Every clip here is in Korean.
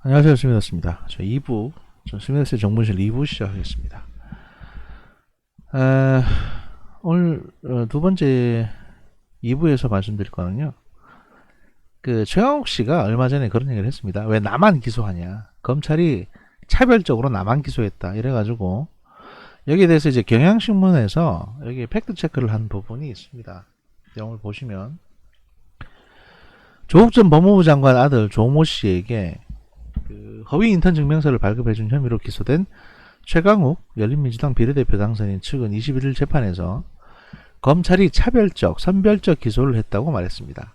안녕하세요. 스미더스입니다. 저 2부, 스미더스의 정보실 2부 시작하겠습니다. 아, 오늘 두 번째 2부에서 말씀드릴 거는요. 최강욱 씨가 얼마 전에 그런 얘기를 했습니다. 왜 나만 기소하냐. 검찰이 차별적으로 나만 기소했다. 이래가지고 여기에 대해서 이제 경향신문에서 여기 팩트체크를 한 부분이 있습니다. 내용을 보시면 조국 전 법무부 장관 아들 조모 씨에게 허위 인턴 증명서를 발급해준 혐의로 기소된 최강욱 열린민주당 비례대표 당선인 측은 21일 재판에서 검찰이 차별적, 선별적 기소를 했다고 말했습니다.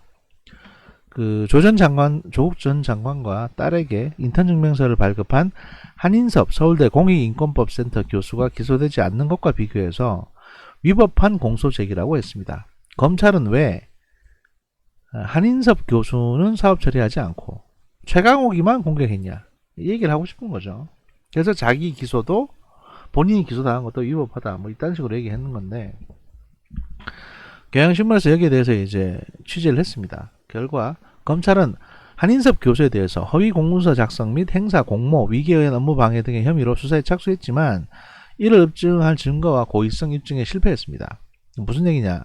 조국 전 장관과 딸에게 인턴 증명서를 발급한 한인섭 서울대 공익인권법센터 교수가 기소되지 않는 것과 비교해서 위법한 공소 제기라고 했습니다. 검찰은 왜 한인섭 교수는 사업 처리하지 않고 최강욱이만 공격했냐, 이 얘기를 하고 싶은 거죠. 그래서 자기 기소도 본인이 기소당한 것도 위법하다, 뭐 이딴 식으로 얘기했는 건데, 경향신문에서 여기에 대해서 이제 취재를 했습니다. 결과 검찰은 한인섭 교수에 대해서 허위 공문서 작성 및 행사 공모, 위계에 의한 업무 방해 등의 혐의로 수사에 착수했지만 이를 입증할 증거와 고의성 입증에 실패했습니다. 무슨 얘기냐?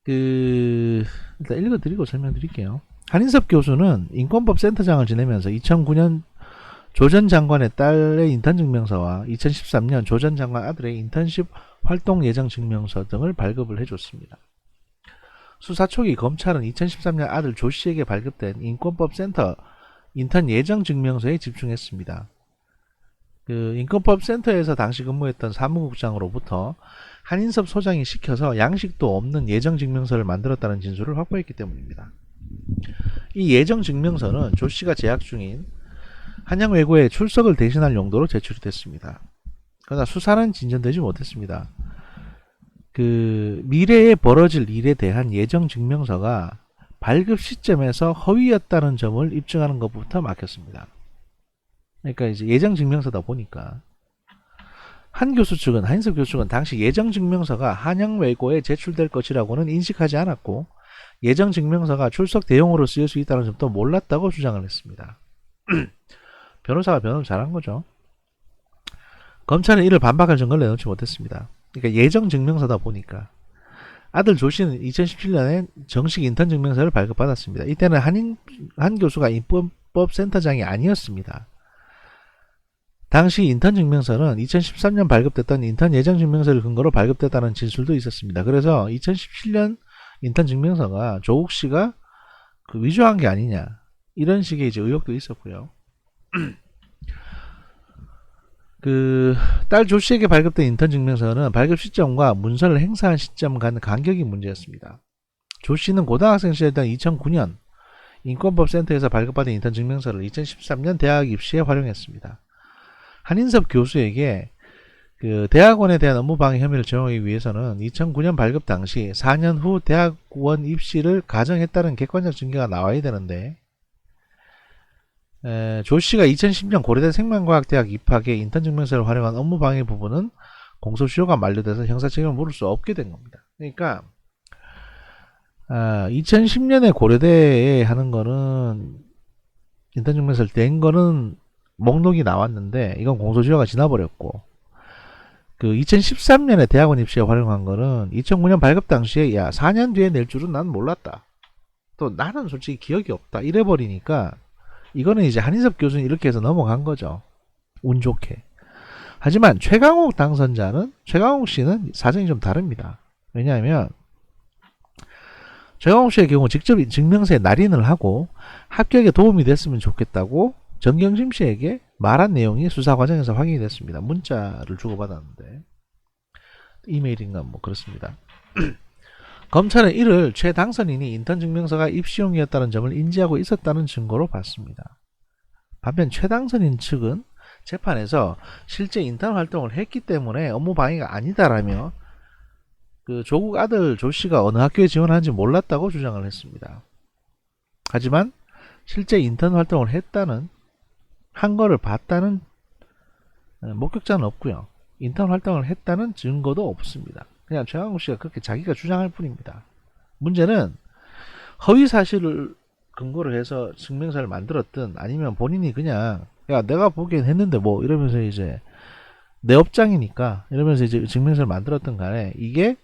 일단 읽어드리고 설명드릴게요. 한인섭 교수는 인권법 센터장을 지내면서 2009년 조 전 장관의 딸의 인턴 증명서와 2013년 조 전 장관 아들의 인턴십 활동 예정 증명서 등을 발급을 해줬습니다. 수사 초기 검찰은 2013년 아들 조 씨에게 발급된 인권법 센터 인턴 예정 증명서에 집중했습니다. 인권법 센터에서 당시 근무했던 사무국장으로부터 한인섭 소장이 시켜서 양식도 없는 예정 증명서를 만들었다는 진술을 확보했기 때문입니다. 이 예정 증명서는 조 씨가 재학 중인 한양외고에 출석을 대신할 용도로 제출이 됐습니다. 그러나 수사는 진전되지 못했습니다. 미래에 벌어질 일에 대한 예정 증명서가 발급 시점에서 허위였다는 점을 입증하는 것부터 막혔습니다. 그러니까 이제 예정 증명서다 보니까 한인섭 교수 측은 당시 예정 증명서가 한양외고에 제출될 것이라고는 인식하지 않았고 예정 증명서가 출석 대용으로 쓰일 수 있다는 점도 몰랐다고 주장을 했습니다. 변호사가 변호를 잘한 거죠. 검찰은 이를 반박할 증거를 내놓지 못했습니다. 그러니까 예정 증명서다 보니까 아들 조 씨는 2017년에 정식 인턴 증명서를 발급받았습니다. 이때는 한 교수가 인권법 센터장이 아니었습니다. 당시 인턴 증명서는 2013년 발급됐던 인턴 예정 증명서를 근거로 발급됐다는 진술도 있었습니다. 그래서 2017년 인턴 증명서가 조국 씨가 위조한 게 아니냐, 이런 식의 이제 의혹도 있었고요. 딸 조 씨에게 발급된 인턴 증명서는 발급 시점과 문서를 행사한 시점 간 간격이 문제였습니다. 조 씨는 고등학생 시절이던 2009년 인권법센터에서 발급받은 인턴 증명서를 2013년 대학 입시에 활용했습니다. 한인섭 교수에게 대학원에 대한 업무방해 혐의를 적용하기 위해서는 2009년 발급 당시 4년 후 대학원 입시를 가정했다는 객관적 증거가 나와야 되는데, 조 씨가 2010년 고려대 생명과학대학 입학에 인턴 증명서를 활용한 업무방해 부분은 공소시효가 만료돼서 형사책임을 물을 수 없게 된 겁니다. 그러니까 2010년에 고려대에 하는 거는 인턴 증명서를 낸 거는 목록이 나왔는데 이건 공소시효가 지나버렸고, 2013년에 대학원 입시에 활용한 거는 2009년 발급 당시에 4년 뒤에 낼 줄은 난 몰랐다, 또 나는 솔직히 기억이 없다, 이래버리니까 이거는 이제 한인섭 교수는 이렇게 해서 넘어간 거죠. 운 좋게. 하지만 최강욱 씨는 사정이 좀 다릅니다. 왜냐하면 최강욱 씨의 경우 직접 증명서에 날인을 하고 합격에 도움이 됐으면 좋겠다고 정경심 씨에게 말한 내용이 수사 과정에서 확인이 됐습니다. 문자를 주고받았는데, 이메일인가 뭐 그렇습니다. 검찰은 이를 최 당선인이 인턴 증명서가 입시용이었다는 점을 인지하고 있었다는 증거로 봤습니다. 반면 최 당선인 측은 재판에서 실제 인턴 활동을 했기 때문에 업무 방해가 아니다라며 조국 아들 조 씨가 어느 학교에 지원하는지 몰랐다고 주장을 했습니다. 하지만 실제 인턴 활동을 한 거를 봤다는 목격자는 없고요. 인턴 활동을 했다는 증거도 없습니다. 그냥 최강욱 씨가 그렇게 자기가 주장할 뿐입니다. 문제는 허위 사실을 근거로 해서 증명서를 만들었든 아니면 본인이 그냥 야 내가 보기엔 했는데 뭐 이러면서 이제 내 업장이니까 이러면서 이제 증명서를 만들었든 간에 이게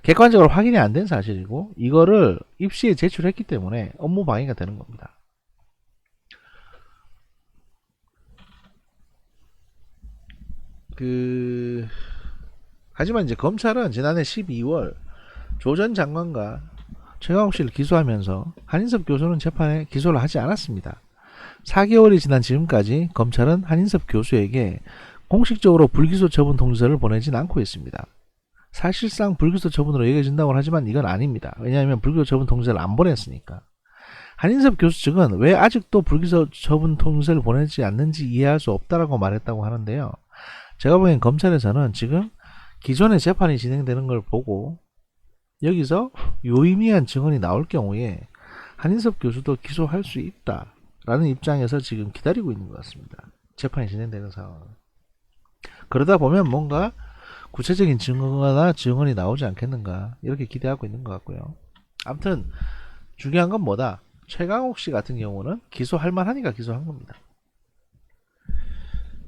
객관적으로 확인이 안 된 사실이고 이거를 입시에 제출했기 때문에 업무 방해가 되는 겁니다. 하지만 이제 검찰은 지난해 12월 조 전 장관과 최강욱 씨를 기소하면서 한인섭 교수는 재판에 기소를 하지 않았습니다. 4개월이 지난 지금까지 검찰은 한인섭 교수에게 공식적으로 불기소 처분 통지서를 보내진 않고 있습니다. 사실상 불기소 처분으로 여겨진다고 하지만 이건 아닙니다. 왜냐하면 불기소 처분 통지서를 안 보냈으니까. 한인섭 교수 측은 왜 아직도 불기소 처분 통지서를 보내지 않는지 이해할 수 없다라고 말했다고 하는데요. 제가 보기엔 검찰에서는 지금 기존의 재판이 진행되는 걸 보고 여기서 유의미한 증언이 나올 경우에 한인섭 교수도 기소할 수 있다라는 입장에서 지금 기다리고 있는 것 같습니다. 재판이 진행되는 상황은. 그러다 보면 뭔가 구체적인 증거나 증언이 나오지 않겠는가 이렇게 기대하고 있는 것 같고요. 아무튼 중요한 건 뭐다? 최강욱 씨 같은 경우는 기소할 만하니까 기소한 겁니다.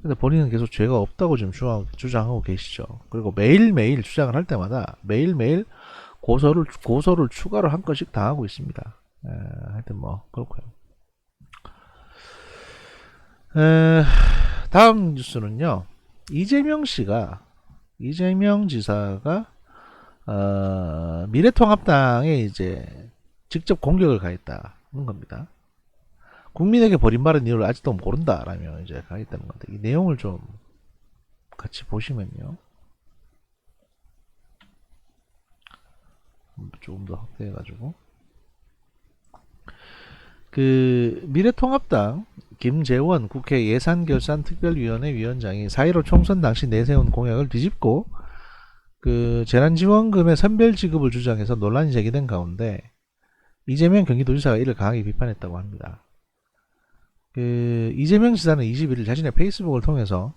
근데 본인은 계속 죄가 없다고 지금 주장하고 계시죠. 그리고 매일매일 주장을 할 때마다 매일매일 고소를 추가로 한 건씩 당하고 있습니다. 하여튼 뭐 그렇고요. 다음 뉴스는요. 이재명 지사가 미래통합당에 이제 직접 공격을 가했다는 겁니다. 국민에게 버림받은 이유를 아직도 모른다라며 이제 가겠다는 건데 이 내용을 좀 같이 보시면요. 조금 더 확대해가지고 미래통합당 김재원 국회 예산결산특별위원회 위원장이 4.15 총선 당시 내세운 공약을 뒤집고 재난지원금의 선별 지급을 주장해서 논란이 제기된 가운데 이재명 경기도지사가 이를 강하게 비판했다고 합니다. 이재명 지사는 21일 자신의 페이스북을 통해서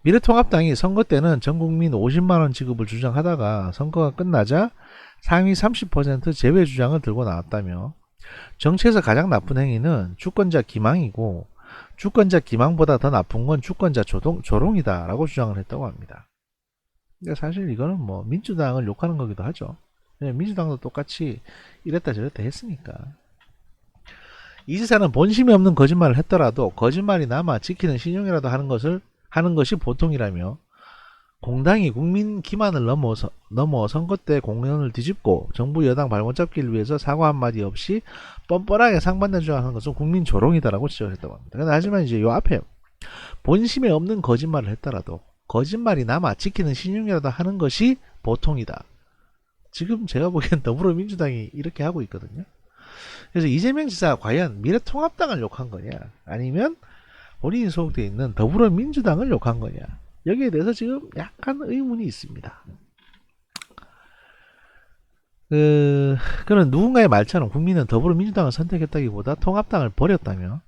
미래통합당이 선거 때는 전국민 50만원 지급을 주장하다가 선거가 끝나자 상위 30% 제외 주장을 들고 나왔다며 정치에서 가장 나쁜 행위는 주권자 기망이고 주권자 기망보다 더 나쁜 건 주권자 조롱이다 라고 주장을 했다고 합니다. 그러니까 사실 이거는 뭐 민주당을 욕하는 거기도 하죠. 민주당도 똑같이 이랬다 저랬다 했으니까. 이 지사는 본심이 없는 거짓말을 했더라도 거짓말이 남아 지키는 신용이라도 하는 것이 보통이라며 공당이 국민 기만을 넘어 선거 때 공론을 뒤집고 정부 여당 발목 잡기를 위해서 사과 한마디 없이 뻔뻔하게 상반된 주장하는 것은 국민 조롱이다라고 지적을 했다고 합니다. 근데 하지만 이제 요 앞에 본심에 없는 거짓말을 했더라도 거짓말이 남아 지키는 신용이라도 하는 것이 보통이다. 지금 제가 보기엔 더불어민주당이 이렇게 하고 있거든요. 그래서 이재명 지사가 과연 미래통합당을 욕한 거냐 아니면 본인이 소속되어 있는 더불어민주당을 욕한 거냐 여기에 대해서 지금 약간 의문이 있습니다. 그는 누군가의 말처럼 국민은 더불어민주당을 선택했다기보다 통합당을 버렸다며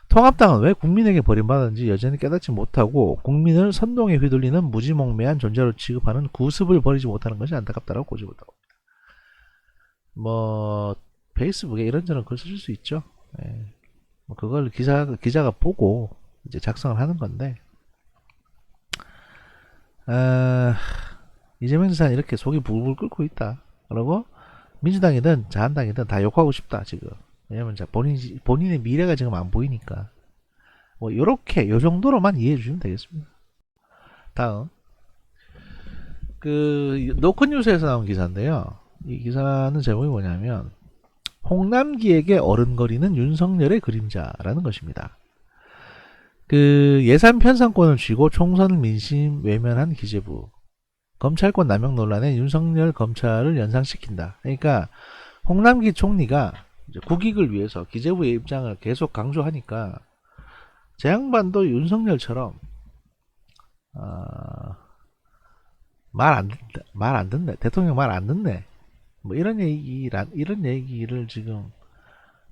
통합당은 왜 국민에게 버림받았는지 여전히 깨닫지 못하고 국민을 선동에 휘둘리는 무지몽매한 존재로 취급하는 구습을 버리지 못하는 것이 안타깝다고 꼬집었다고 합니다. 뭐 페이스북에 이런저런 글 쓰실 수 있죠. 예. 그걸 기자가 보고 이제 작성을 하는 건데 이재명 지사는 이렇게 속이 불불 끓고 있다. 그리고 민주당이든 자한당이든 다 욕하고 싶다 지금. 왜냐면 본인의 미래가 지금 안 보이니까. 뭐 요렇게 요 정도로만 이해해 주시면 되겠습니다. 다음 노컷뉴스에서 나온 기사인데요. 이 기사는 제목이 뭐냐면 홍남기에게 어른거리는 윤석열의 그림자라는 것입니다. 예산 편성권을 쥐고 총선 민심 외면한 기재부 검찰권 남용 논란에 윤석열 검찰을 연상시킨다. 그러니까 홍남기 총리가 이제 국익을 위해서 기재부의 입장을 계속 강조하니까 제 양반도 윤석열처럼 말 안 듣네. 대통령 말 안 듣네. 뭐 이런 얘기를 지금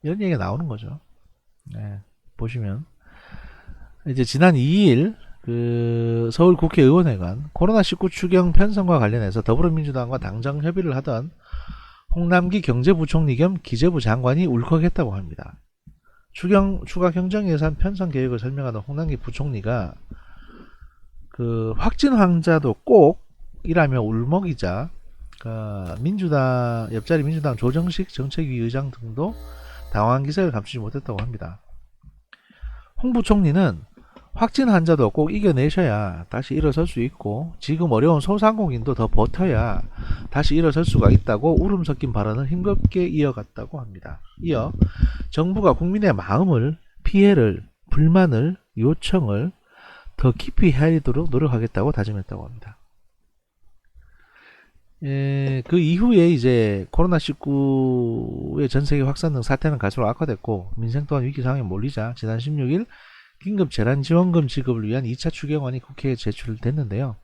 이런 얘기가 나오는 거죠. 네, 보시면 이제 지난 2일 서울 국회의원회관 코로나19 추경 편성과 관련해서 더불어민주당과 당정 협의를 하던 홍남기 경제부총리 겸 기재부 장관이 울컥했다고 합니다. 추가 경정예산 편성 계획을 설명하던 홍남기 부총리가 그 확진 환자도 꼭 이라며 울먹이자 민주당 옆자리 민주당 조정식 정책위 의장 등도 당황한 기색을 감추지 못했다고 합니다. 홍 부총리는 확진 환자도 꼭 이겨내셔야 다시 일어설 수 있고 지금 어려운 소상공인도 더 버텨야 다시 일어설 수가 있다고 울음 섞인 발언을 힘겹게 이어갔다고 합니다. 이어 정부가 국민의 마음을, 피해를, 불만을, 요청을 더 깊이 헤아리도록 노력하겠다고 다짐했다고 합니다. 그 이후에 이제 코로나19의 전세계 확산 등 사태는 갈수록 악화됐고 민생 또한 위기 상황에 몰리자 지난 16일 긴급 재난지원금 지급을 위한 2차 추경안이 국회에 제출됐는데요.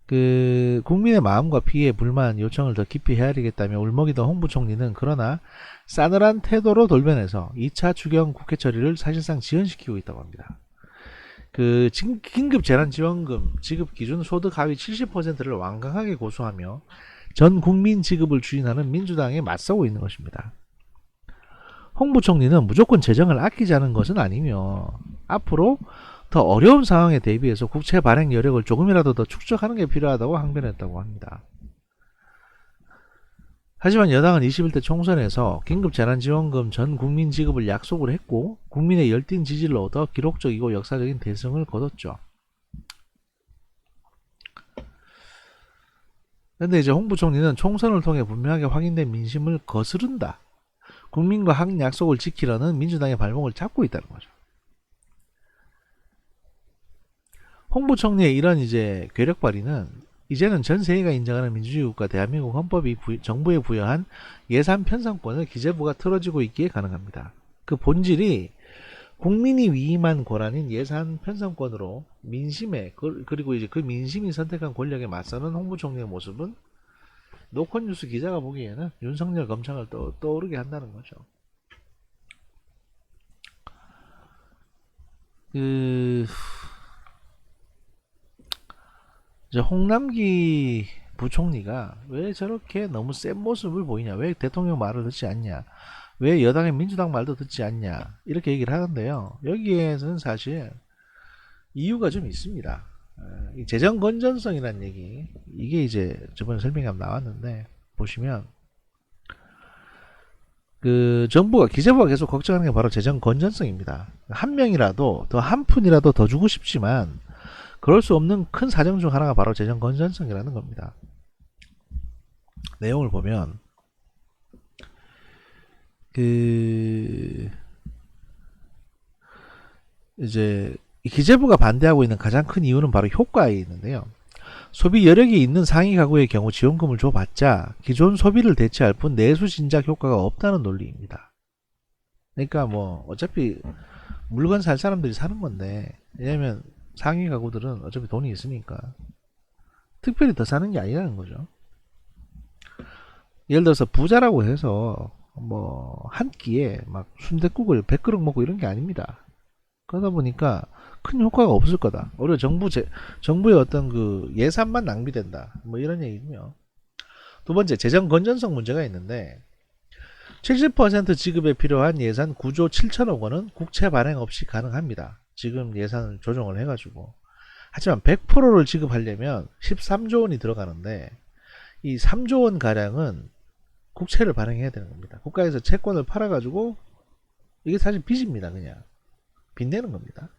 그 국민의 마음과 피해, 불만, 요청을 더 깊이 헤아리겠다며 울먹이던 홍 부총리는 그러나 싸늘한 태도로 돌변해서 2차 추경 국회 처리를 사실상 지연시키고 있다고 합니다. 그 긴급 재난지원금 지급 기준 소득 하위 70%를 완강하게 고수하며 전 국민 지급을 추진하는 민주당에 맞서고 있는 것입니다. 홍 부총리는 무조건 재정을 아끼자는 것은 아니며 앞으로 더 어려운 상황에 대비해서 국채 발행 여력을 조금이라도 더 축적하는 게 필요하다고 항변했다고 합니다. 하지만 여당은 21대 총선에서 긴급재난지원금 전 국민 지급을 약속을 했고 국민의 열띤 지지를 얻어 기록적이고 역사적인 대승을 거뒀죠. 그런데 이제 홍 부총리는 총선을 통해 분명하게 확인된 민심을 거스른다. 국민과 한 약속을 지키려는 민주당의 발목을 잡고 있다는 거죠. 홍 부총리의 이런 이제 괴력 발휘는 이제는 전 세계가 인정하는 민주주의 국가 대한민국 헌법이 정부에 부여한 예산 편성권을 기재부가 틀어지고 있기에 가능합니다. 그 본질이 국민이 위임한 권한인 예산 편성권으로 민심에 그리고 이제 그 민심이 선택한 권력에 맞서는 홍 부총리의 모습은 노컷뉴스 기자가 보기에는 윤석열 검찰을 떠오르게 한다는 거죠. 이제 홍남기 부총리가 왜 저렇게 너무 센 모습을 보이냐, 왜 대통령 말을 듣지 않냐, 왜 여당의 민주당 말도 듣지 않냐 이렇게 얘기를 하는데요. 여기에서는 사실 이유가 좀 있습니다. 이 재정 건전성이라는 얘기, 이게 이제 저번에 설명이 나왔는데 보시면 그 정부가 기재부가 계속 걱정하는 게 바로 재정 건전성입니다. 한 명이라도 더 한 푼이라도 더 주고 싶지만 그럴 수 없는 큰 사정 중 하나가 바로 재정 건전성이라는 겁니다. 내용을 보면 이제 기재부가 반대하고 있는 가장 큰 이유는 바로 효과에 있는데요. 소비 여력이 있는 상위 가구의 경우 지원금을 줘봤자 기존 소비를 대체할 뿐 내수 진작 효과가 없다는 논리입니다. 그러니까 뭐 어차피 물건 살 사람들이 사는 건데, 왜냐면 상위 가구들은 어차피 돈이 있으니까 특별히 더 사는 게 아니라는 거죠. 예를 들어서 부자라고 해서 뭐 한 끼에 막 순댓국을 100그릇 먹고 이런 게 아닙니다. 그러다 보니까 큰 효과가 없을 거다. 오히려 정부의 어떤 그 예산만 낭비된다. 뭐 이런 얘기고요. 두 번째, 재정 건전성 문제가 있는데 70% 지급에 필요한 예산 9조 7천억 원은 국채 발행 없이 가능합니다. 지금 예산을 조정을 해가지고. 하지만 100%를 지급하려면 13조 원이 들어가는데 이 3조 원 가량은 국채를 발행해야 되는 겁니다. 국가에서 채권을 팔아가지고, 이게 사실 빚입니다. 그냥 빚내는 겁니다.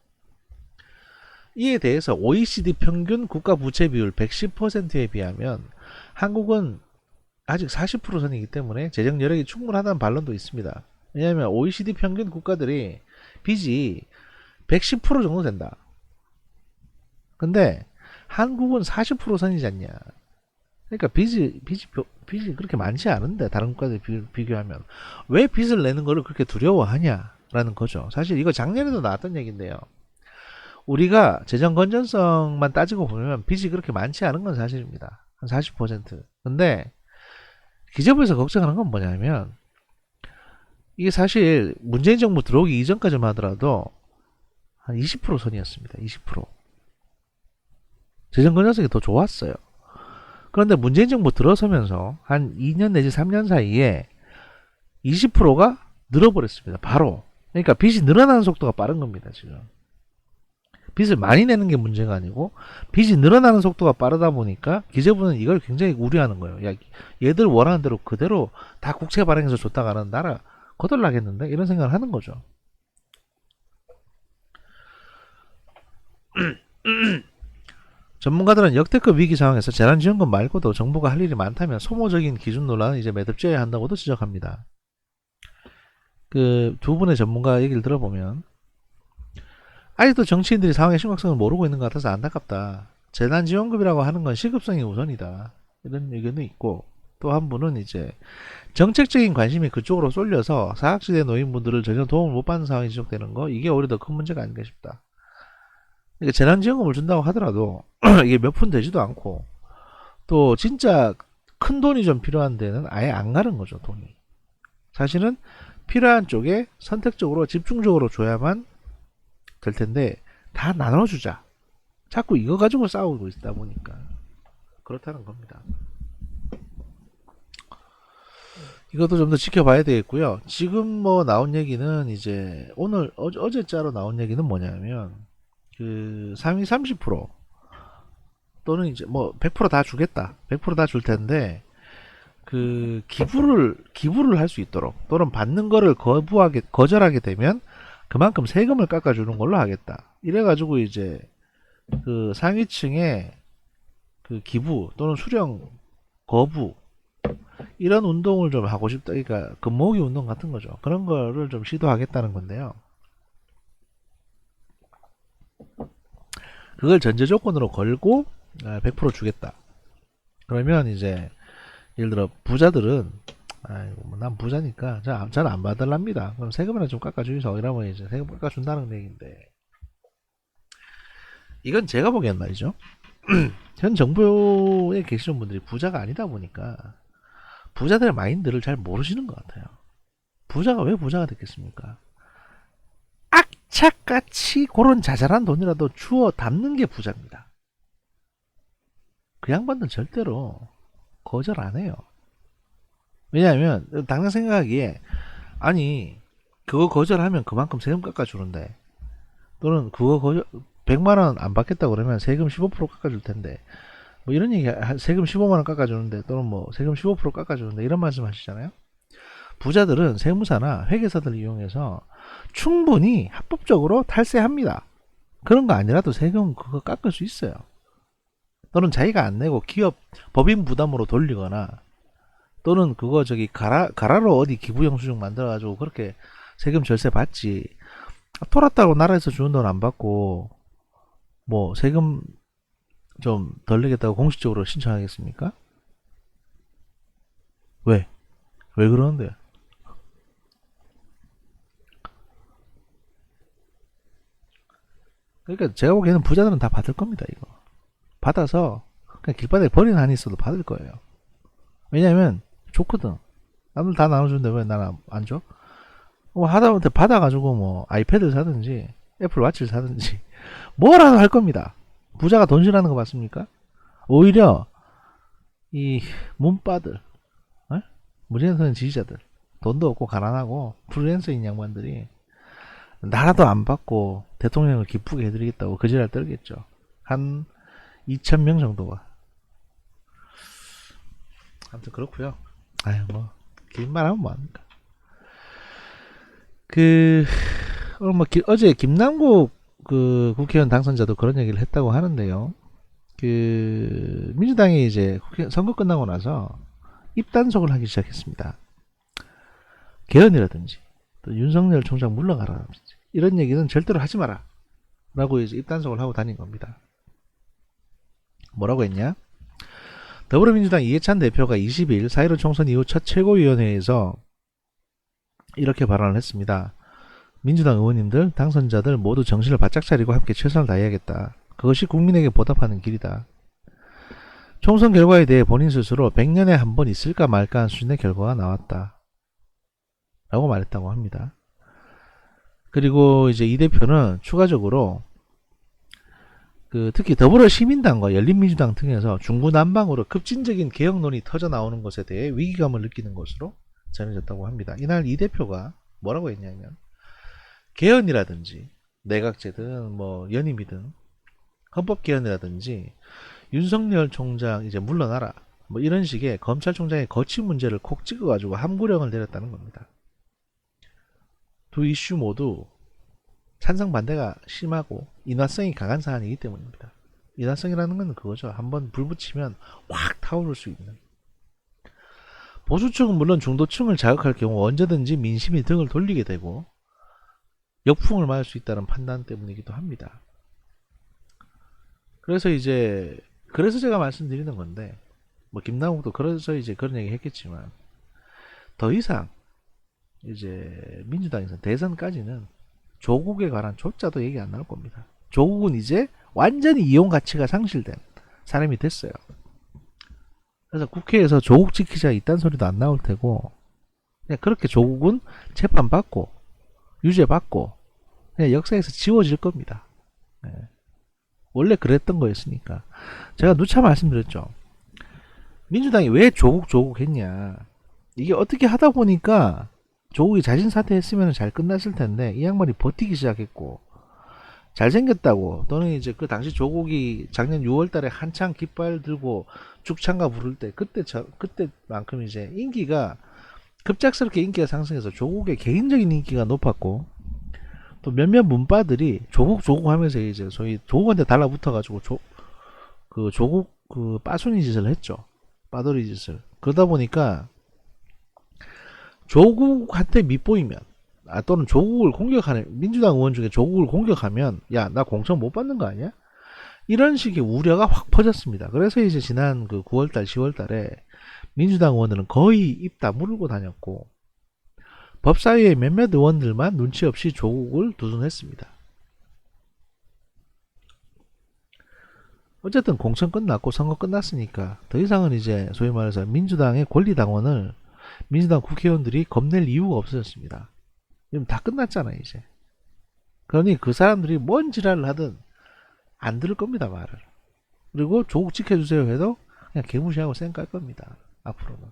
이에 대해서 OECD 평균 국가 부채 비율 110%에 비하면 한국은 아직 40% 선이기 때문에 재정 여력이 충분하다는 반론도 있습니다. 왜냐하면 OECD 평균 국가들이 빚이 110% 정도 된다. 근데 한국은 40% 선이지 않냐. 그러니까 빚이 그렇게 많지 않은데 다른 국가들 비교하면 왜 빚을 내는 거를 그렇게 두려워하냐라는 거죠. 사실 이거 작년에도 나왔던 얘기인데요. 우리가 재정 건전성만 따지고 보면 빚이 그렇게 많지 않은 건 사실입니다. 한 40%. 근데 기재부에서 걱정하는 건 뭐냐면, 이게 사실 문재인 정부 들어오기 이전까지만 하더라도 한 20% 선이었습니다. 20%. 재정 건전성이 더 좋았어요. 그런데 문재인 정부 들어서면서 한 2년 내지 3년 사이에 20%가 늘어버렸습니다. 바로. 그러니까 빚이 늘어나는 속도가 빠른 겁니다. 지금. 빚을 많이 내는 게 문제가 아니고 빚이 늘어나는 속도가 빠르다 보니까 기재부는 이걸 굉장히 우려하는 거예요. 야, 얘들 원하는 대로 그대로 다 국채 발행해서 줬다가는 나라 거덜나겠는데? 이런 생각을 하는 거죠. 전문가들은 역대급 위기 상황에서 재난지원금 말고도 정부가 할 일이 많다면 소모적인 기준 논란은 이제 매듭지어야 한다고도 지적합니다. 그 두 분의 전문가 얘기를 들어보면 아직도 정치인들이 상황의 심각성을 모르고 있는 것 같아서 안타깝다. 재난지원금이라고 하는 건 시급성이 우선이다. 이런 의견도 있고 또 한 분은 이제 정책적인 관심이 그쪽으로 쏠려서 사각지대 노인분들을 전혀 도움을 못 받는 상황이 지속되는 거 이게 오히려 더 큰 문제가 아닌가 싶다. 그러니까 재난지원금을 준다고 하더라도 이게 몇 푼 되지도 않고 또 진짜 큰 돈이 좀 필요한 데는 아예 안 가는 거죠. 돈이. 사실은 필요한 쪽에 선택적으로 집중적으로 줘야만 될 텐데 다 나눠주자. 자꾸 이거 가지고 싸우고 있다 보니까 그렇다는 겁니다. 이것도 좀 더 지켜봐야 되겠고요. 지금 뭐 나온 얘기는 이제 오늘 어제자로 나온 얘기는 뭐냐면 그 상위 30% 또는 이제 뭐 100%다 주겠다. 100%다 줄 텐데 그 기부를 할 수 있도록 또는 받는 거를 거절하게 되면 그만큼 세금을 깎아주는 걸로 하겠다. 이래가지고 이제 그 상위층에 그 기부 또는 수령 거부 이런 운동을 좀 하고 싶다. 그러니까 금모으기 운동 같은 거죠. 그런 거를 좀 시도하겠다는 건데요. 그걸 전제 조건으로 걸고 100% 주겠다. 그러면 이제 예를 들어 부자들은 아이고 뭐난 부자니까 저는 안 받을랍니다. 그럼 세금이나 좀 깎아주이소. 이러면 이제 세금 깎아준다는 얘기인데 이건 제가 보기엔 말이죠. 현 정부에 계시는 분들이 부자가 아니다 보니까 부자들의 마인드를 잘 모르시는 것 같아요. 부자가 왜 부자가 됐겠습니까? 악착같이 그런 자잘한 돈이라도 주워 담는 게 부자입니다. 그 양반들 절대로 거절 안 해요. 왜냐하면 당장 생각하기에 아니 그거 거절하면 그만큼 세금 깎아주는데 또는 그거 거절 100만원 안 받겠다 그러면 세금 15% 깎아줄 텐데 뭐 이런 얘기 세금 15만원 깎아주는데 또는 뭐 세금 15% 깎아주는데 이런 말씀 하시잖아요. 부자들은 세무사나 회계사들을 이용해서 충분히 합법적으로 탈세합니다. 그런 거 아니라도 세금 그거 깎을 수 있어요. 또는 자기가 안 내고 기업 법인 부담으로 돌리거나 또는 그거 저기 가라로 어디 기부 영수증 만들어 가지고 그렇게 세금 절세 받지. 돌았다고 나라에서 주는 돈 안 받고 뭐 세금 좀 덜 내겠다고 공식적으로 신청하겠습니까? 왜? 왜 그러는데요? 그러니까 제가 보기에는 부자들은 다 받을 겁니다. 이거 받아서 그냥 길바닥에 버리는 한이 있어도 받을 거예요. 왜냐면 좋거든. 남들 다 나눠주는데 왜 나는 안 줘? 뭐 하다못해 받아가지고 뭐 아이패드를 사든지 애플워치를 사든지 뭐라도 할 겁니다. 부자가 돈 싫어하는 거 맞습니까? 오히려 이 문바들 문재인 지지자들 돈도 없고 가난하고 프리랜서인 양반들이 나라도 안 받고 대통령을 기쁘게 해드리겠다고 거지랄 떨겠죠. 한 2,000명 정도가. 아무튼 그렇고요. 아유 뭐 긴 말하면 뭐합니까. 그 오늘 뭐 어제 김남국 그 국회의원 당선자도 그런 얘기를 했다고 하는데요. 그 민주당이 이제 선거 끝나고 나서 입단속을 하기 시작했습니다. 개헌이라든지 또 윤석열 총장 물러가라든지 이런 얘기는 절대로 하지 마라 라고 이제 입단속을 하고 다닌 겁니다. 뭐라고 했냐? 더불어민주당 이해찬 대표가 20일 4.15 총선 이후 첫 최고위원회에서 이렇게 발언을 했습니다. 민주당 의원님들, 당선자들 모두 정신을 바짝 차리고 함께 최선을 다해야겠다. 그것이 국민에게 보답하는 길이다. 총선 결과에 대해 본인 스스로 100년에 한 번 있을까 말까 한 수준의 결과가 나왔다. 라고 말했다고 합니다. 그리고 이제 이 대표는 추가적으로 특히 더불어시민당과 열린민주당 등에서 중구난방으로 급진적인 개혁론이 터져 나오는 것에 대해 위기감을 느끼는 것으로 전해졌다고 합니다. 이날 이 대표가 뭐라고 했냐면, 개헌이라든지 내각제든 뭐 연임이든 헌법 개헌이라든지 윤석열 총장 이제 물러나라 뭐 이런 식의 검찰총장의 거취 문제를 콕 찍어가지고 함구령을 내렸다는 겁니다. 두 이슈 모두 찬성 반대가 심하고 인화성이 강한 사안이기 때문입니다. 인화성이라는 건 그거죠. 한번 불 붙이면 확 타오를 수 있는. 보수층은 물론 중도층을 자극할 경우 언제든지 민심이 등을 돌리게 되고 역풍을 맞을 수 있다는 판단 때문이기도 합니다. 그래서 제가 말씀드리는 건데, 뭐 김남욱도 그래서 이제 그런 얘기 했겠지만, 더 이상 이제 민주당에서 대선까지는 조국에 관한 조차도 얘기 안 나올 겁니다. 조국은 이제 완전히 이용 가치가 상실된 사람이 됐어요. 그래서 국회에서 조국 지키자 이딴 소리도 안 나올 테고, 그냥 그렇게 조국은 재판받고 유죄받고 그냥 역사에서 지워질 겁니다. 네. 원래 그랬던 거였으니까. 제가 누차 말씀드렸죠. 민주당이 왜 조국 했냐. 이게 어떻게 하다 보니까 조국이 자진 사퇴했으면 잘 끝났을 텐데 이 양반이 버티기 시작했고, 잘생겼다고, 또는 이제 그 당시 조국이 작년 6월달에 한창 깃발 들고 죽창가 부를 때 그때만큼 이제 인기가 급작스럽게 인기가 상승해서 조국의 개인적인 인기가 높았고, 또 몇몇 문파들이 조국 하면서 이제 소위 조국한테 달라붙어가지고 조국 빠순이 짓을 했죠. 빠돌이 짓을. 그러다 보니까 조국한테 밉보이면, 또는 조국을 공격하는 민주당 의원 중에 조국을 공격하면, 야, 나 공천 못 받는 거 아니야? 이런 식의 우려가 확 퍼졌습니다. 그래서 이제 지난 9월달, 10월달에 민주당 의원들은 거의 입 다물고 다녔고, 법사위의 몇몇 의원들만 눈치 없이 조국을 두둔했습니다. 어쨌든 공천 끝났고 선거 끝났으니까 더 이상은 이제 소위 말해서 민주당의 권리당원을 민주당 국회의원들이 겁낼 이유가 없어졌습니다. 지금 다 끝났잖아요, 이제. 그러니 그 사람들이 뭔 지랄을 하든 안 들을 겁니다, 말을. 그리고 조국 지켜주세요 해도 그냥 개무시하고 쌩깔 겁니다, 앞으로는.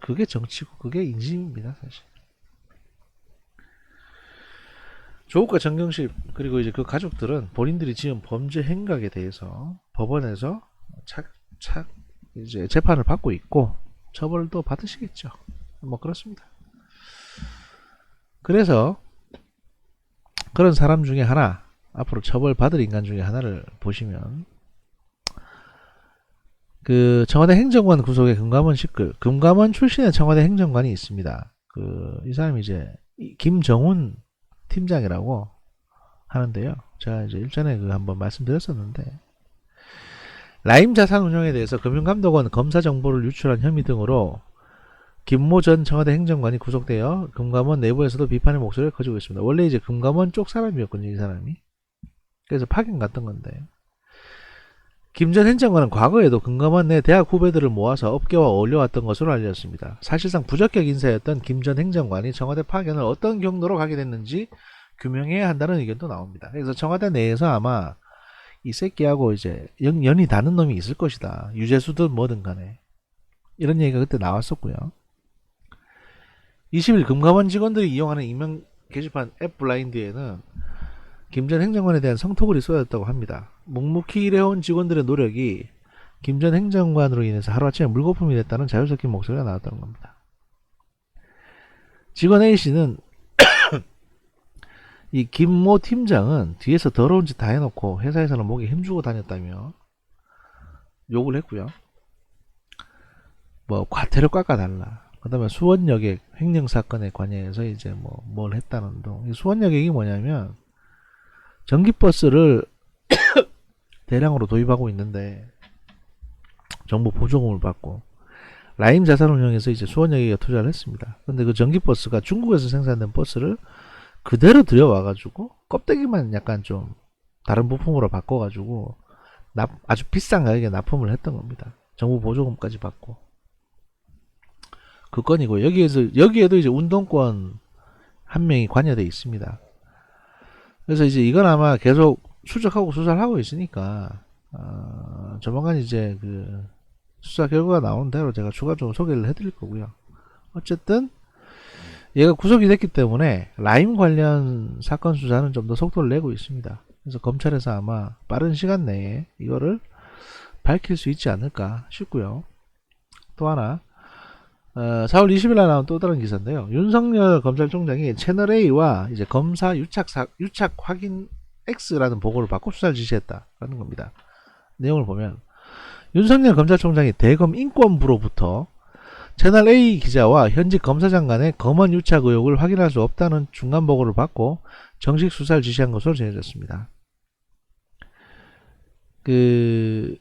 그게 정치고 그게 인심입니다, 사실. 조국과 정경심 그리고 이제 그 가족들은 본인들이 지은 범죄 행각에 대해서 법원에서 착 이제 재판을 받고 있고 처벌도 받으시겠죠. 뭐 그렇습니다. 그래서 그런 사람 중에 하나, 앞으로 처벌받을 인간 중에 하나를 보시면, 청와대 행정관 구속의 금감원 식글, 금감원 출신의 청와대 행정관이 있습니다. 이 사람이 이제 김정훈 팀장이라고 하는데요. 제가 이제 일전에 한번 말씀드렸었는데, 라임 자산 운용에 대해서 금융감독원 검사 정보를 유출한 혐의 등으로 김모 전 청와대 행정관이 구속되어 금감원 내부에서도 비판의 목소리를 커지고 있습니다. 원래 이제 금감원 쪽 사람이었거든요, 이 사람이. 그래서 파견 갔던 건데, 김 전 행정관은 과거에도 금감원 내 대학 후배들을 모아서 업계와 어울려왔던 것으로 알려졌습니다. 사실상 부적격 인사였던 김 전 행정관이 청와대 파견을 어떤 경로로 가게 됐는지 규명해야 한다는 의견도 나옵니다. 그래서 청와대 내에서 아마 이 새끼하고 이제 연이 닿는 놈이 있을 것이다. 유재수든 뭐든 간에. 이런 얘기가 그때 나왔었고요. 20일 금감원 직원들이 이용하는 익명 게시판 앱 블라인드에는 김 전 행정관에 대한 성토글이 쏟아졌다고 합니다. 묵묵히 일해온 직원들의 노력이 김 전 행정관으로 인해서 하루아침에 물거품이 됐다는 자유 섞인 목소리가 나왔다는 겁니다. 직원 A씨는 이 김모 팀장은 뒤에서 더러운 짓 다 해놓고 회사에서는 목에 힘주고 다녔다며 욕을 했고요. 뭐 과태료 깎아달라. 그 다음에 수원여객 횡령사건에 관여해서 이제 뭘 했다는 둥. 수원여객이 뭐냐면 전기버스를 대량으로 도입하고 있는데 정부 보조금을 받고 라임 자산운용에서 이제 수원여객에 투자를 했습니다. 근데 그 전기버스가 중국에서 생산된 버스를 그대로 들여와가지고 껍데기만 약간 좀 다른 부품으로 바꿔가지고 아주 비싼 가격에 납품을 했던 겁니다. 정부 보조금까지 받고. 그 건이고, 여기에도 이제 운동권 한 명이 관여되어 있습니다. 그래서 이제 이건 아마 계속 추적하고 수사를 하고 있으니까 조만간 이제 그 수사 결과가 나오는 대로 제가 추가적으로 소개를 해드릴 거고요. 어쨌든 얘가 구속이 됐기 때문에 라임 관련 사건 수사는 좀 더 속도를 내고 있습니다. 그래서 검찰에서 아마 빠른 시간 내에 이거를 밝힐 수 있지 않을까 싶고요. 또 하나 4월 20일 날 나온 또 다른 기사인데요. 윤석열 검찰총장이 채널A와 이제 검사 유착 확인 X라는 보고를 받고 수사를 지시했다라는 겁니다. 내용을 보면 윤석열 검찰총장이 대검 인권부로부터 채널A 기자와 현직 검사장 간의 검언 유착 의혹을 확인할 수 없다는 중간 보고를 받고 정식 수사를 지시한 것으로 전해졌습니다. 그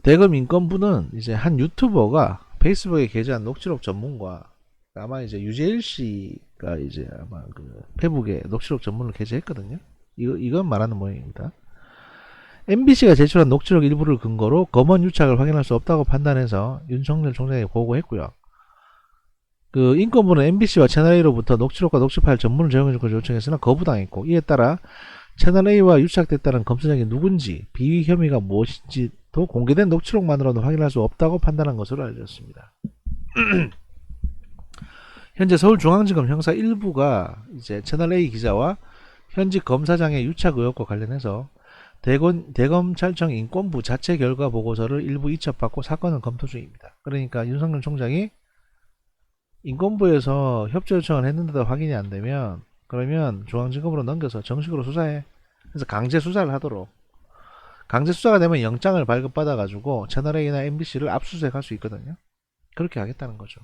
대검 인권부는 이제 한 유튜버가 페이스북에 게재한 녹취록 전문과 아마 이제 유재일 씨가 이제 아마 그 페북에 녹취록 전문을 게재했거든요. 이건 말하는 모양입니다. MBC가 제출한 녹취록 일부를 근거로 검언 유착을 확인할 수 없다고 판단해서 윤석열 총장에게 보고했고요. 그 인권부는 MBC와 채널A로부터 녹취록과 녹취 파일 전문을 제공해줄 것을 요청했으나 거부당했고, 이에 따라 채널A와 유착됐다는 검사장이 누군지, 비위 혐의가 무엇인지도 공개된 녹취록만으로는 확인할 수 없다고 판단한 것으로 알려졌습니다. 현재 서울중앙지검 형사 1부가 이제 채널A 기자와 현직 검사장의 유착 의혹과 관련해서 대검찰청 인권부 자체 결과 보고서를 일부 이첩받고 사건은 검토 중입니다. 그러니까 윤석열 총장이 인권부에서 협조 요청을 했는데도 확인이 안 되면 그러면 중앙지검으로 넘겨서 정식으로 수사해. 그래서 강제 수사를 하도록. 강제 수사가 되면 영장을 발급받아 가지고 채널A나 MBC를 압수수색할 수 있거든요. 그렇게 하겠다는 거죠.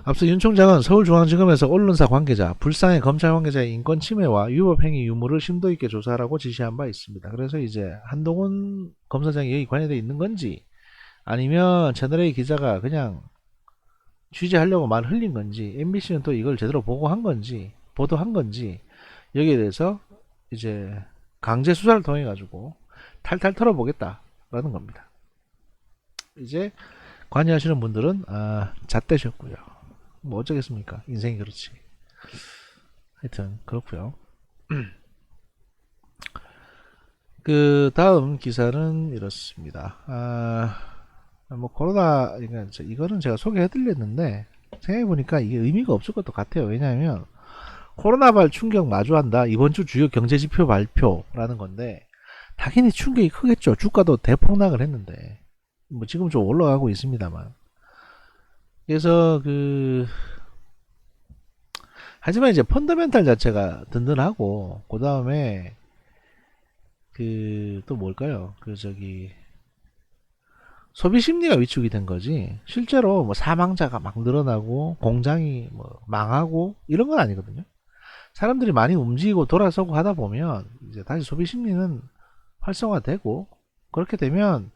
앞서 윤 총장은 서울중앙지검에서 언론사 관계자, 불쌍의 검찰 관계자의 인권 침해와 위법행위 유무를 심도 있게 조사하라고 지시한 바 있습니다. 그래서 이제 한동훈 검사장이 여기 관여되어 있는 건지 아니면 채널A 기자가 그냥 취재하려고 말 흘린 건지 MBC는 또 이걸 제대로 보고한 건지 보도한 건지 여기에 대해서 이제 강제 수사를 통해 가지고 탈탈 털어보겠다라는 겁니다. 이제 관여하시는 분들은 잣대셨고요. 뭐 어쩌겠습니까? 인생이 그렇지. 하여튼 그렇고요. 그 다음 기사는 이렇습니다. 뭐 코로나 그러니까 이거는 제가 소개해드렸는데 생각해보니까 이게 의미가 없을 것도 같아요. 왜냐하면 코로나발 충격 마주한다. 이번 주 주요 경제지표 발표라는 건데 당연히 충격이 크겠죠. 주가도 대폭락을 했는데 뭐 지금 좀 올라가고 있습니다만. 그래서 하지만 이제 펀더멘탈 자체가 든든하고 그 다음에 또 뭘까요? 소비 심리가 위축이 된 거지 실제로 뭐 사망자가 막 늘어나고 공장이 뭐 망하고 이런 건 아니거든요. 사람들이 많이 움직이고 돌아서고 하다 보면 이제 다시 소비 심리는 활성화되고 그렇게 되면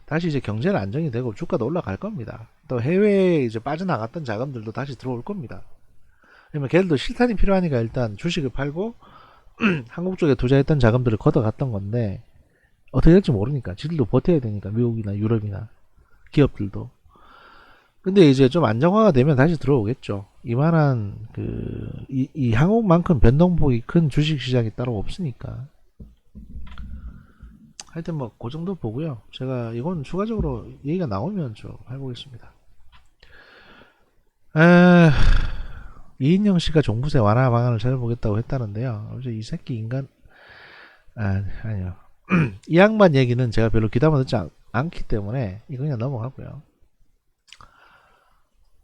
다시 이제 경제는 안정이 되고 주가도 올라갈 겁니다. 또 해외에 이제 빠져나갔던 자금들도 다시 들어올 겁니다. 왜냐면 걔들도 실탄이 필요하니까 일단 주식을 팔고 한국 쪽에 투자했던 자금들을 걷어갔던 건데 어떻게 될지 모르니까 지들도 버텨야 되니까 미국이나 유럽이나 기업들도. 근데 이제 좀 안정화가 되면 다시 들어오겠죠. 이만한 이 한국만큼 변동폭이 큰 주식시장이 따로 없으니까. 하여튼 뭐 그 정도 보고요. 제가 이건 추가적으로 얘기가 나오면 좀 해보겠습니다. 이인영 씨가 종부세 완화 방안을 찾아보겠다고 했다는데요. 어제 이 새끼 인간 아니요. 이 양반 얘기는 제가 별로 귀담아 듣지 않기 때문에 이거 그냥 넘어가고요.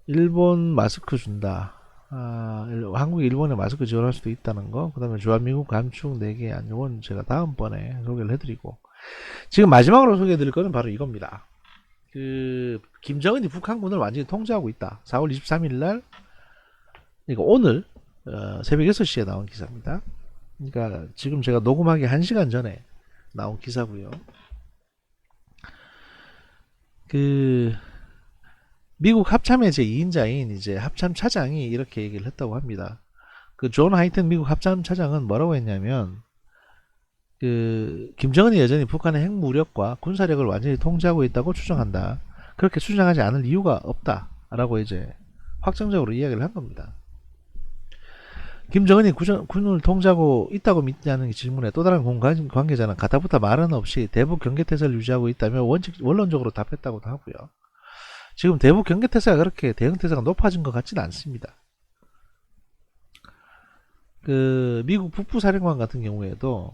일본 마스크 준다. 한국이 일본에 마스크 지원할 수도 있다는 거. 그 다음에 주한미국 감축 4개 안 요건 제가 다음번에 소개를 해드리고 지금 마지막으로 소개해드릴 거는 바로 이겁니다. 김정은이 북한군을 완전히 통제하고 있다. 4월 23일날 이거 오늘 새벽 6시에 나온 기사입니다. 그러니까 지금 제가 녹음하기 1시간 전에 나온 기사고요. 미국 합참의 제2인자인 이제 합참 차장이 이렇게 얘기를 했다고 합니다. 존 하이튼 미국 합참 차장은 뭐라고 했냐면 김정은이 여전히 북한의 핵무력과 군사력을 완전히 통제하고 있다고 추정한다. 그렇게 추정하지 않을 이유가 없다. 라고 이제 확정적으로 이야기를 한 겁니다. 김정은이 군을 통제하고 있다고 믿냐는 질문에 또 다른 관계자는 가타부타 말은 없이 대북 경계태세를 유지하고 있다며 원론적으로 답했다고도 하고요. 지금 대북 경계태세가 그렇게 대응태세가 높아진 것 같지는 않습니다. 그 미국 북부사령관 같은 경우에도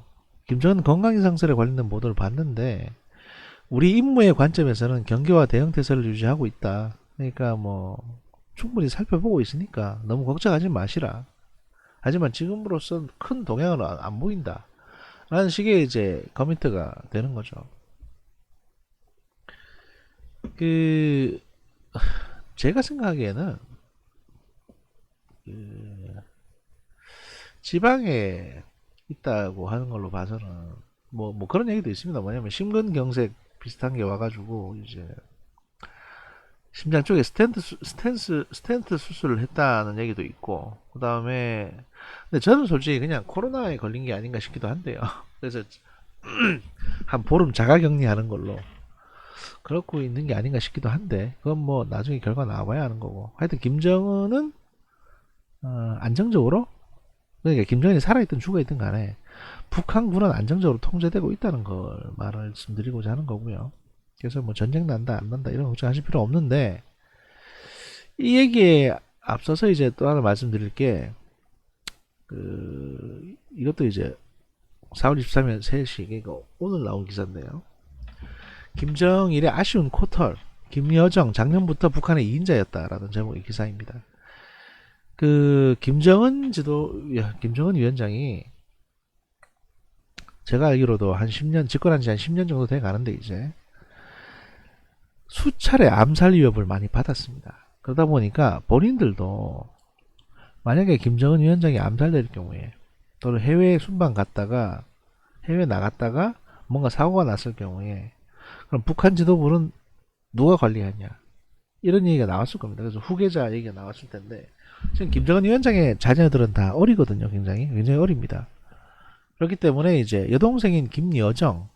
김정은 건강이상설에 관련된 보도를 봤는데 우리 임무의 관점에서는 경계와 대응태세를 유지하고 있다. 그러니까 뭐 충분히 살펴보고 있으니까 너무 걱정하지 마시라. 하지만 지금으로선 큰 동향은 안 보인다. 라는 식의 이제 커미트가 되는 거죠. 그 제가 생각하기에는 그 지방에 있다고 하는 걸로 봐서는 뭐 그런 얘기도 있습니다. 뭐냐면 심근경색 비슷한 게 와가지고 이제 심장 쪽에 스텐트 수술을 했다는 얘기도 있고, 그 다음에 근데 저는 솔직히 그냥 코로나에 걸린 게 아닌가 싶기도 한데요. 그래서 한 보름 자가격리하는 걸로 그렇고 있는 게 아닌가 싶기도 한데, 그건 뭐 나중에 결과 나와봐야 하는 거고. 하여튼 김정은은 안정적으로, 그러니까 김정은이 살아있든 죽어있든 간에 북한군은 안정적으로 통제되고 있다는 걸 말씀드리고자 하는 거고요. 그래서 뭐 전쟁 난다 안 난다 이런 걱정하실 필요 없는데, 이 얘기에 앞서서 이제 또 하나 말씀드릴 게 이것도 이제 4월 23일 3시, 그러니까 오늘 나온 기사인데요. 김정일의 아쉬운 코털, 김여정 작년부터 북한의 2인자였다라는 제목의 기사입니다. 그 김정은 위원장이 제가 알기로도 한 10년, 집권한 지 한 10년 정도 돼 가는데 이제 수차례 암살 위협을 많이 받았습니다. 그러다 보니까 본인들도 만약에 김정은 위원장이 암살될 경우에, 또는 해외 순방 갔다가 해외 나갔다가 뭔가 사고가 났을 경우에 그럼 북한 지도부는 누가 관리하냐, 이런 얘기가 나왔을 겁니다. 그래서 후계자 얘기가 나왔을 텐데, 지금 김정은 위원장의 자녀들은 다 어리거든요. 굉장히 어립니다. 그렇기 때문에 이제 여동생인 김여정,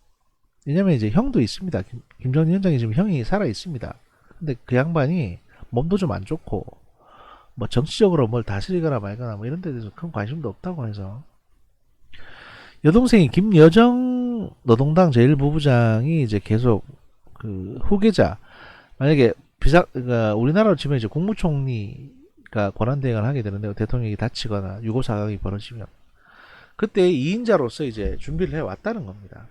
왜냐면 이제 형도 있습니다. 김정은 위원장이 지금 형이 살아 있습니다. 근데 그 양반이 몸도 좀 안 좋고 뭐 정치적으로 뭘 다스리거나 말거나 뭐 이런 데 대해서 큰 관심도 없다고 해서, 여동생이 김여정 노동당 제1부부장이 이제 계속 그 후계자, 만약에 그러니까 우리나라로 치면 이제 국무총리가 권한대행을 하게 되는데, 대통령이 다치거나 유고 사강이 벌어지면 그때 2인자로서 이제 준비를 해 왔다는 겁니다.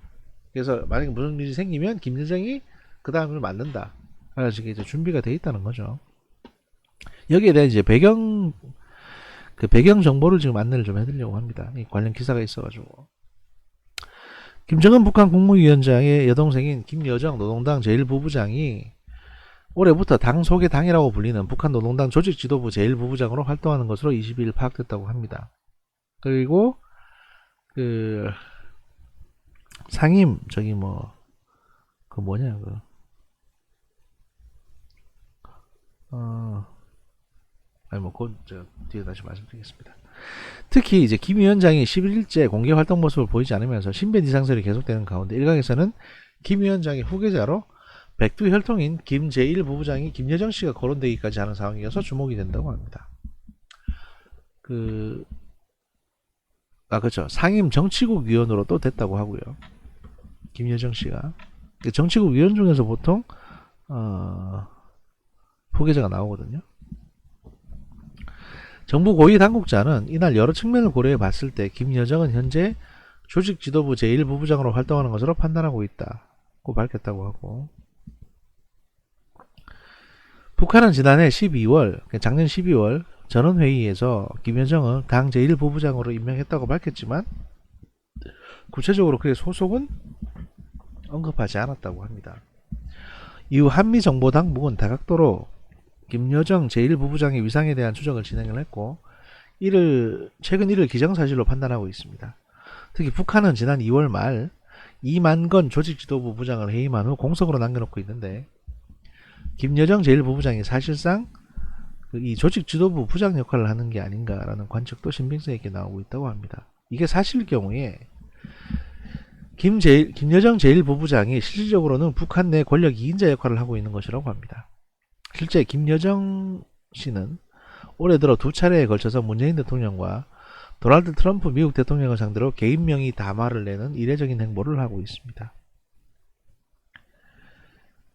그래서 만약에 무슨 일이 생기면 김여정이 그 다음을 맡는다. 그래서 이제 준비가 돼 있다는 거죠. 여기에 대한 이제 배경 정보를 지금 안내를 좀 해드리려고 합니다. 이 관련 기사가 있어가지고. 김정은 북한 국무위원장의 여동생인 김여정 노동당 제1부부장이 올해부터 당 속의 당이라고 불리는 북한 노동당 조직지도부 제1부부장으로 활동하는 것으로 22일 파악됐다고 합니다. 그리고 그 상임 그건 제가 뒤에 다시 말씀드리겠습니다. 특히 이제 김 위원장이 11일째 공개 활동 모습을 보이지 않으면서 신변 이상설이 계속되는 가운데, 일각에서는 김 위원장의 후계자로 백두 혈통인 김 제1부부장이 김여정 씨가 거론되기까지 하는 상황이어서 주목이 된다고 합니다. 그렇죠. 상임 정치국 위원으로 또 됐다고 하고요. 김여정 씨가 정치국 위원 중에서 보통 후계자가 나오거든요. 정부 고위 당국자는 이날 여러 측면을 고려해 봤을 때 김여정은 현재 조직 지도부 제1부부장으로 활동하는 것으로 판단하고 있다고 밝혔다고 하고, 북한은 지난해 12월, 작년 12월 전원회의에서 김여정을 당 제1부부장으로 임명했다고 밝혔지만 구체적으로 그의 소속은 언급하지 않았다고 합니다. 이후 한미정보당국은 다각도로 김여정 제1부부장의 위상에 대한 추적을 진행을 했고, 최근 이를 기정사실로 판단하고 있습니다. 특히 북한은 지난 2월 말 이만건 조직지도부 부장을 해임한 후 공석으로 남겨놓고 있는데, 김여정 제1부부장이 사실상 이 조직지도부 부장 역할을 하는 게 아닌가라는 관측도 신빙성 있게 나오고 있다고 합니다. 이게 사실일 경우에 김여정 제1부부장이 실질적으로는 북한 내 권력 2인자 역할을 하고 있는 것이라고 합니다. 실제 김여정 씨는 올해 들어 두 차례에 걸쳐서 문재인 대통령과 도널드 트럼프 미국 대통령을 상대로 개인 명의 담화를 내는 이례적인 행보를 하고 있습니다.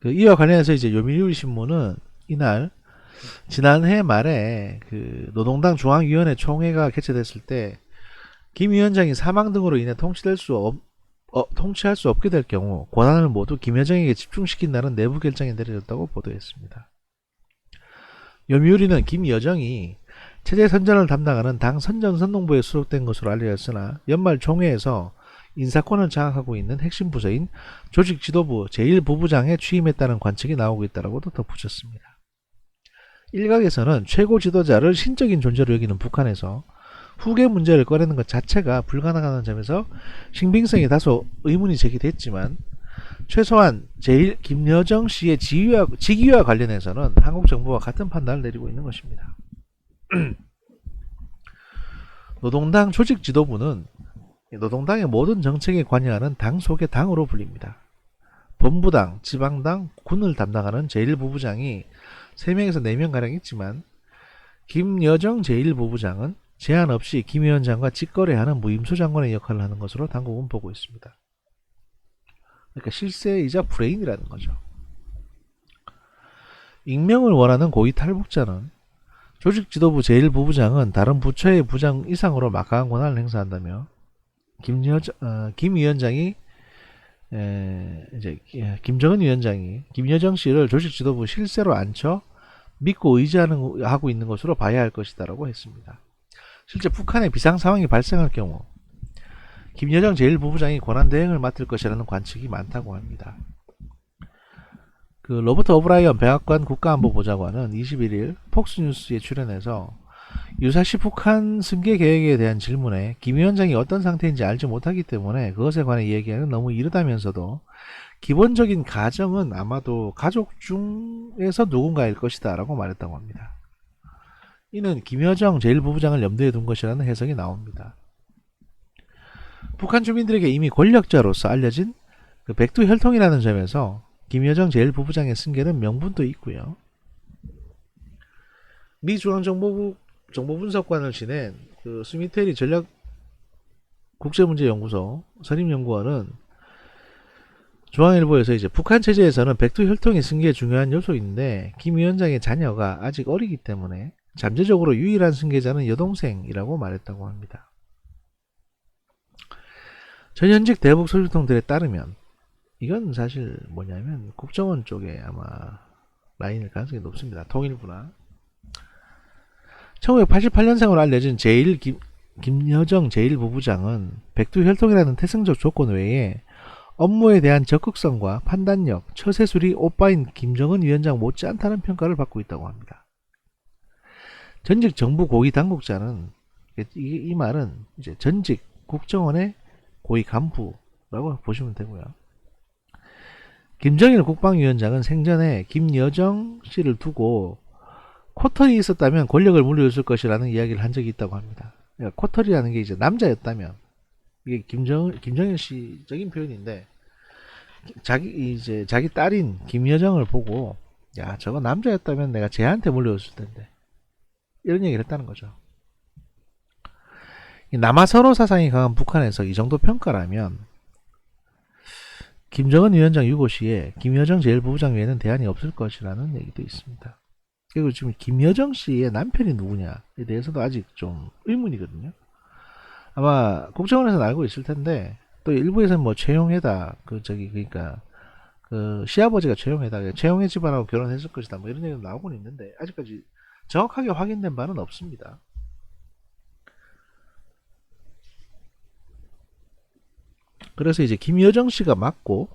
이와 관련해서 이제 요미우리 신문은 이날 지난해 말에 노동당 중앙위원회 총회가 개최됐을 때 김 위원장이 사망 등으로 인해 통치할 수 없게 될 경우 권한을 모두 김 여정에게 집중시킨다는 내부 결정이 내려졌다고 보도했습니다. 요미우리는 김 여정이 체제 선전을 담당하는 당 선전선동부에 수록된 것으로 알려졌으나 연말 총회에서 인사권을 장악하고 있는 핵심 부서인 조직지도부 제1부부장에 취임했다는 관측이 나오고 있다고도 덧붙였습니다. 일각에서는 최고 지도자를 신적인 존재로 여기는 북한에서 후계 문제를 꺼내는 것 자체가 불가능하다는 점에서 신빙성이 다소 의문이 제기됐지만 최소한 김여정 씨의 직위와 관련해서는 한국 정부와 같은 판단을 내리고 있는 것입니다. 노동당 조직 지도부는 노동당의 모든 정책에 관여하는 당 속의 당으로 불립니다. 본부당, 지방당, 군을 담당하는 제1부부장이 3명에서 4명가량 있지만 김여정 제1부부장은 제한 없이 김 위원장과 직거래하는 무임수 장관의 역할을 하는 것으로 당국은 보고 있습니다. 그러니까 실세이자 브레인이라는 거죠. 익명을 원하는 고위 탈북자는 조직지도부 제1부부장은 다른 부처의 부장 이상으로 막강한 권한을 행사한다며 김 위원장이 김정은 위원장이 김여정 씨를 조직지도부 실세로 앉혀 믿고 의지하고 있는 것으로 봐야 할 것이다라고 했습니다. 실제 북한의 비상 상황이 발생할 경우 김여정 제1부부장이 권한대행을 맡을 것이라는 관측이 많다고 합니다. 로버트 오브라이언 백악관 국가안보보좌관은 21일 폭스뉴스에 출연해서 유사시 북한 승계 계획에 대한 질문에 김 위원장이 어떤 상태인지 알지 못하기 때문에 그것에 관해 얘기하는 너무 이르다면서도 기본적인 가정은 아마도 가족 중에서 누군가일 것이다 라고 말했다고 합니다. 이는 김여정 제1부부장을 염두에 둔 것이라는 해석이 나옵니다. 북한 주민들에게 이미 권력자로서 알려진 백두혈통이라는 점에서 김여정 제1부부장의 승계는 명분도 있고요. 미 중앙정보부 정보분석관을 지낸 스미테리 전략국제문제연구소 선임연구원은 중앙일보에서 이제 북한 체제에서는 백두혈통이 승계의 중요한 요소인데 김 위원장의 자녀가 아직 어리기 때문에 잠재적으로 유일한 승계자는 여동생이라고 말했다고 합니다. 전현직 대북 소식통들에 따르면 이건 사실 뭐냐면 국정원 쪽에 아마 라인일 가능성이 높습니다. 통일부나 1988년생으로 알려진 김여정 제1부부장은 백두혈통이라는 태생적 조건 외에 업무에 대한 적극성과 판단력, 처세술이 오빠인 김정은 위원장 못지않다는 평가를 받고 있다고 합니다. 전직 정부 고위 당국자는 이 말은 이제 전직 국정원의 고위 간부라고 보시면 되고요. 김정일 국방위원장은 생전에 김여정 씨를 두고 코털이 있었다면 권력을 물려줬을 것이라는 이야기를 한 적이 있다고 합니다. 그러니까 코털이라는 게 이제 남자였다면 이게 김정일 씨적인 표현인데 자기 딸인 김여정을 보고 야 저거 남자였다면 내가 쟤한테 물려줬을 텐데 이런 얘기를 했다는 거죠. 남아선호 사상이 강한 북한에서 이 정도 평가라면 김정은 위원장 유고 시에 김여정 제1부부장 외에는 대안이 없을 것이라는 얘기도 있습니다. 그리고 지금 김여정 씨의 남편이 누구냐에 대해서도 아직 좀 의문이거든요. 아마 국정원에서는 알고 있을 텐데 또 일부에서는 뭐 최용해다 그러니까 시아버지가 최용해 집안하고 결혼했을 것이다 뭐 이런 얘기가 나오고는 있는데 아직까지 정확하게 확인된 바는 없습니다. 그래서 이제 김여정 씨가 맡고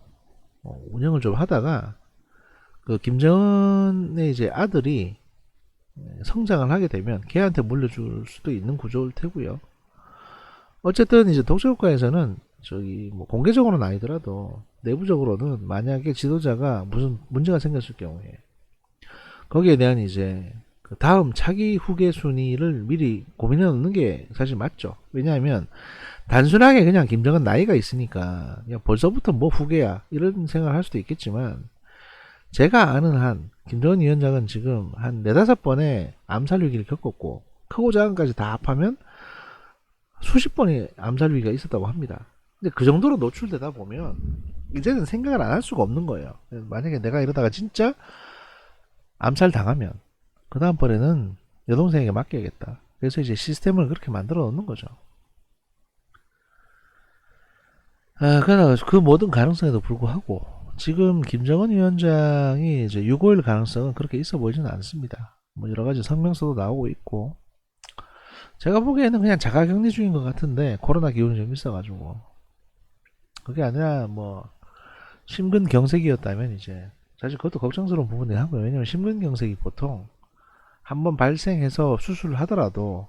운영을 좀 하다가 김정은의 이제 아들이 성장을 하게 되면 걔한테 물려줄 수도 있는 구조일 테고요. 어쨌든 이제 독재국가에서는 뭐 공개적으로는 아니더라도 내부적으로는 만약에 지도자가 무슨 문제가 생겼을 경우에 거기에 대한 이제 다음 차기 후계 순위를 미리 고민해 놓는 게 사실 맞죠. 왜냐하면 단순하게 그냥 김정은 나이가 있으니까 그냥 벌써부터 뭐 후계야 이런 생각을 할 수도 있겠지만 제가 아는 한 김정은 위원장은 지금 한 4-5번의 암살 위기를 겪었고 크고 작은까지 다 합하면 수십 번의 암살 위기가 있었다고 합니다. 근데 그 정도로 노출되다 보면 이제는 생각을 안 할 수가 없는 거예요. 만약에 내가 이러다가 진짜 암살 당하면 그 다음번에는 여동생에게 맡겨야겠다. 그래서 이제 시스템을 그렇게 만들어 놓는 거죠. 그래서 그 모든 가능성에도 불구하고 지금 김정은 위원장이 이제 6.5일 가능성은 그렇게 있어 보이지는 않습니다. 뭐 여러 가지 성명서도 나오고 있고, 제가 보기에는 그냥 자가격리 중인 것 같은데 코로나 기운이 좀 있어가지고, 그게 아니라 뭐 심근경색이었다면 이제 사실 그것도 걱정스러운 부분이 하고요. 왜냐면 심근경색이 보통 한번 발생해서 수술을 하더라도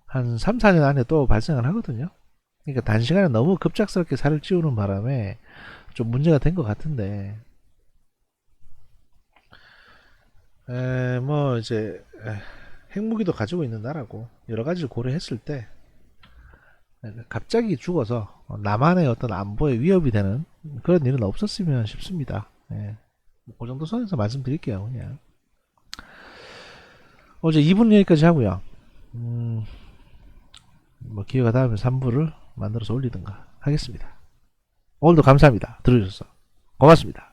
한 3, 4년 안에 또 발생을 하거든요. 그러니까 단시간에 너무 급작스럽게 살을 찌우는 바람에 좀 문제가 된 것 같은데, 뭐 이제 핵무기도 가지고 있는 나라고 여러 가지를 고려했을 때 갑자기 죽어서 남한의 어떤 안보에 위협이 되는 그런 일은 없었으면 싶습니다. 예. 그 정도 선에서 말씀드릴게요. 그냥 어제 2분 여기까지 하고요. 뭐 기회가 닿으면 3부를 만들어서 올리든가 하겠습니다. 오늘도 감사합니다. 들어주셔서 고맙습니다.